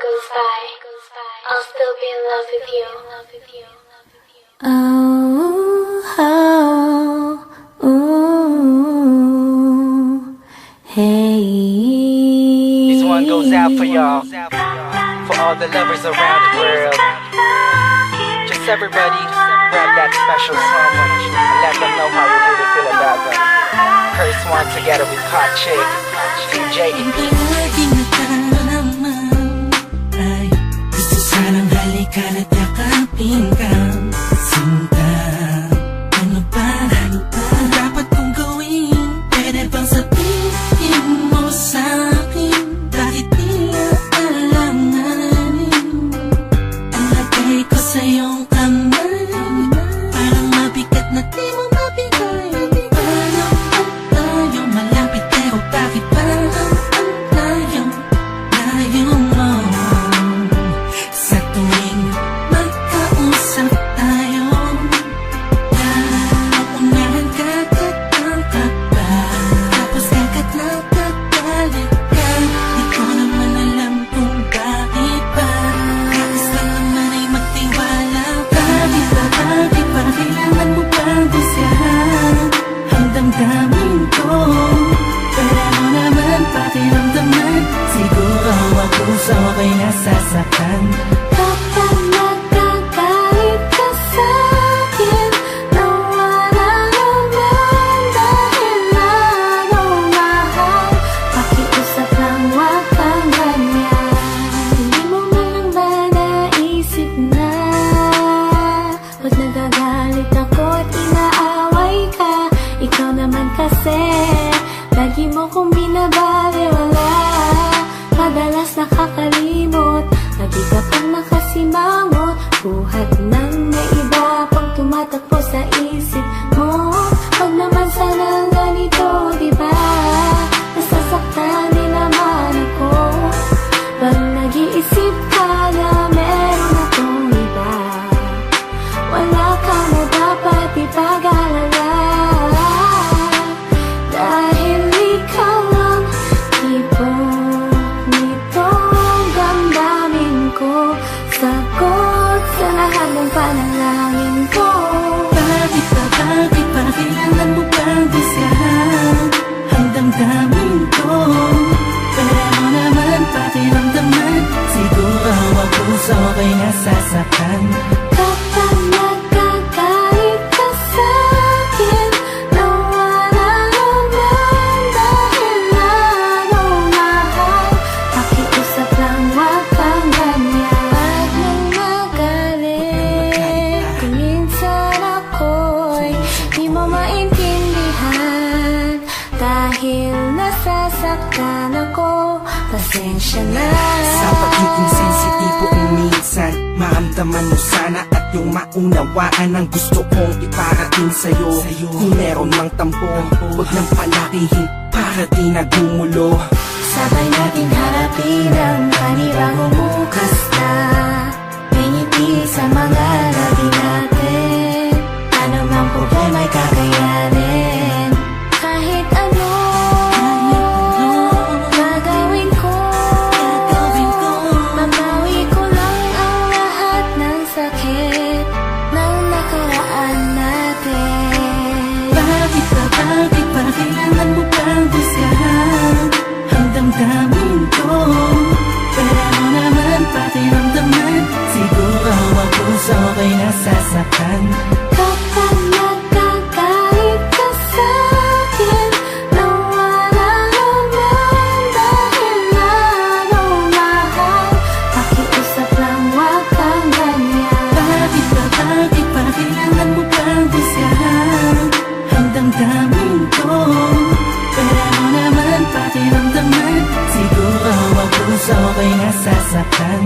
goes by, I'll still be in love with you. Oh, oh, ooh, hey. This one goes out for y'all, for all the lovers around the world. Just everybody grab that special someone and let them know how you really feel about them. Curse one together with Hot Chick, DJ EP. Palagi naman ay gusto sanang halikan at yakapin ka. Sinta, ano ba ang dapat kong gawin? Pwede bang sabihin mo sa'kin? Bakit tila alanganin? Ang lagay ko sa iyong kamay, parang mabigat na di mo mabigay. Paano ang tayo malapit pero bakit parang ang layo mo? Sa tuwing magkausap tayo, naunahan kakatang ka pa, tapos kagat na kagalit ka. Di ko naman alam kung bakit ba. Kakas lang naman ay magtiwala ka. Bakit ba kailangan mo pang gusyahan ang damdamin ko? Pero naman pakiramdaman, siguro ako sa ako'y nasasaktan. Kapag nagkakait ka sa'kin, nawala naman dahil lalo mahal. Pakiusap lang, wag kang ganyan. Hindi mo man lang ba naisip na pag nagagalit ako at inaaway ka, ikaw naman kasi lagi mo kong binabaliwala. Madalas nakakalimot, lagi ka pang nakasimangot. Buhat ng may iba pang tumatakbo sa isip mo. Wag naman sana ganito, diba? Nasasaktan din naman ako pag nag-iisip ka na meron akong iba. Wala ka na dapat ipag-alala, dahil ikaw ang ibon nitong damdamin ko. Sagot sa lahat ng panalangin ko. Bakit ba kailangan mo pang gusyahan ang damdamin ko? Pero naman pakiramdaman, siguro ako sa ako'y nasasaktan. Kapag nagkakait ka sa'kin, nawala naman dahil lalo mahal. Pakiusap lang, wag kang ganyan. Pag nang magalit, kung minsan ako'y di mo maintindihan, dahil nasasaktan ako, pasensya na. Sa pagiging sensitibo minsan, maramdaman mo sana at yung maunawaan ang gusto kong iparating sa'yo. Kung meron mang tampo, huwag nang palakihin para di nagumulo. Sabay natin harapin ang panibagong bukas na may ngiti sa mga labi natin. Ano mang problema'y kakayanin. Kahit ano gagawin ko, mabawi ko lang ang lahat ng sakit ng nakaraan natin. Bakit ba kailangan mo pang gusyahan ang damdamin ko? Pero naman pakiramdaman, siguro ako sa ako'y nasasaktan. Kapag nagkakait ka sa'kin, nawala naman dahil lalo mahal. Pakiusap lang, wag kang ganyan. Bakit ba kailangan mo pang gusyahan ang damdamin ko? Pero naman pakiramdaman, siguro ako sa ako'y nasasaktan.